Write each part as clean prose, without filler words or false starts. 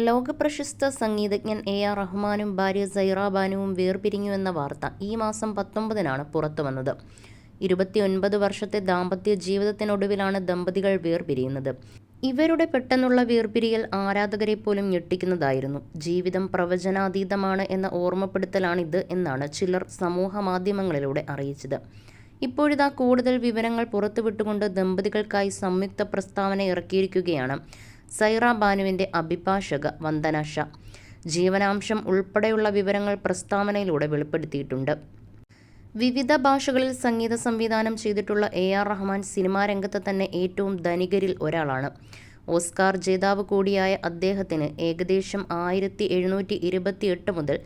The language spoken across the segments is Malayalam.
ലോകപ്രശസ്ത സംഗീതജ്ഞൻ എ.ആർ. റഹ്മാനും ഭാര്യ സൈറ ബാനുവും വേർപിരിഞ്ഞുവെന്ന വാർത്ത ഈ മാസം 19-നാണ് പുറത്തുവന്നത്. 29 വർഷത്തെ ദാമ്പത്യ ജീവിതത്തിനൊടുവിലാണ് ദമ്പതികൾ വേർപിരിയുന്നത്. ഇവരുടെ പെട്ടെന്നുള്ള വേർപിരിയൽ ആരാധകരെ പോലും ഞെട്ടിക്കുന്നതായിരുന്നു. ജീവിതം പ്രവചനാതീതമാണ് എന്ന ഓർമ്മപ്പെടുത്തലാണിത് എന്നാണ് ചിലർ സമൂഹ മാധ്യമങ്ങളിലൂടെ അറിയിച്ചത്. ഇപ്പോഴിതാ കൂടുതൽ വിവരങ്ങൾ പുറത്തുവിട്ടുകൊണ്ട് ദമ്പതികൾക്കായി സംയുക്ത പ്രസ്താവന ഇറക്കിയിരിക്കുകയാണ് സൈറ ബാനുവിൻ്റെ അഭിഭാഷക വന്ദന ഷാ. ജീവനാംശം ഉൾപ്പെടെയുള്ള വിവരങ്ങൾ പ്രസ്താവനയിലൂടെ വെളിപ്പെടുത്തിയിട്ടുണ്ട്. വിവിധ ഭാഷകളിൽ സംഗീത സംവിധാനം ചെയ്തിട്ടുള്ള എ.ആർ. റഹ്മാൻ സിനിമാ രംഗത്ത് തന്നെ ഏറ്റവും ധനികരിൽ ഒരാളാണ്. ഓസ്കാർ ജേതാവ് കൂടിയായ അദ്ദേഹത്തിന് ഏകദേശം 1728 മുതൽ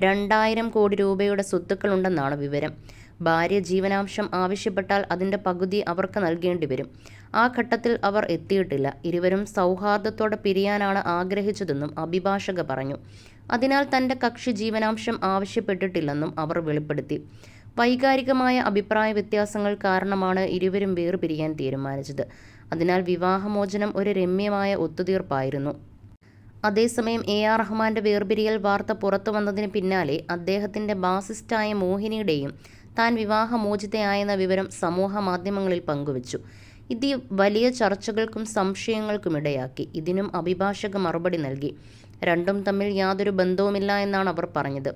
2000 കോടി രൂപയുടെ സ്വത്തുക്കളുണ്ടെന്നാണ് വിവരം. ഭാര്യ ജീവനാംശം ആവശ്യപ്പെട്ടാൽ അതിൻ്റെ പകുതി അവർക്ക് നൽകേണ്ടി വരും. ആ ഘട്ടത്തിൽ അവർ എത്തിയിട്ടില്ല. ഇരുവരും സൗഹാർദ്ദത്തോടെ പിരിയാനാണ് ആഗ്രഹിച്ചതെന്നും അഭിഭാഷക പറഞ്ഞു. അതിനാൽ തൻ്റെ കക്ഷി ജീവനാംശം ആവശ്യപ്പെട്ടിട്ടില്ലെന്നും അവർ വെളിപ്പെടുത്തി. വൈകാരികമായ അഭിപ്രായ വ്യത്യാസങ്ങൾ കാരണമാണ് ഇരുവരും വേർപിരിയാൻ തീരുമാനിച്ചത്. അതിനാൽ വിവാഹമോചനം ഒരു രമ്യമായ ഒത്തുതീർപ്പായിരുന്നു. അതേസമയം എ.ആർ. റഹ്മാന്റെ വേർപിരിയൽ വാർത്ത പുറത്തു വന്നതിന് പിന്നാലെ അദ്ദേഹത്തിൻ്റെ ബാസിസ്റ്റായ മോഹിനിയുടെയും താൻ വിവാഹമോചിതയായെന്ന വിവരം സമൂഹ മാധ്യമങ്ങളിൽ പങ്കുവച്ചു. ഇത് വലിയ ചർച്ചകൾക്കും സംശയങ്ങൾക്കുമിടയാക്കി. ഇതിനും അഭിഭാഷക മറുപടി നൽകി. രണ്ടും തമ്മിൽ യാതൊരു ബന്ധവുമില്ല എന്നാണ് അവർ പറഞ്ഞത്.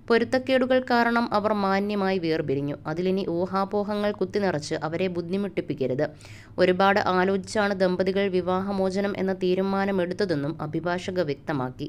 പൊരുത്തക്കേടുകൾ കാരണം അവർ മാന്യമായി വേർപിരിഞ്ഞു. അതിലിനി ഊഹാപോഹങ്ങൾ കുത്തിനിറച്ച് അവരെ ബുദ്ധിമുട്ടിപ്പിക്കരുത്. ഒരുപാട് ആലോചിച്ചാണ് ദമ്പതികൾ വിവാഹമോചനം എന്ന തീരുമാനമെടുത്തതെന്നും അഭിഭാഷക വ്യക്തമാക്കി.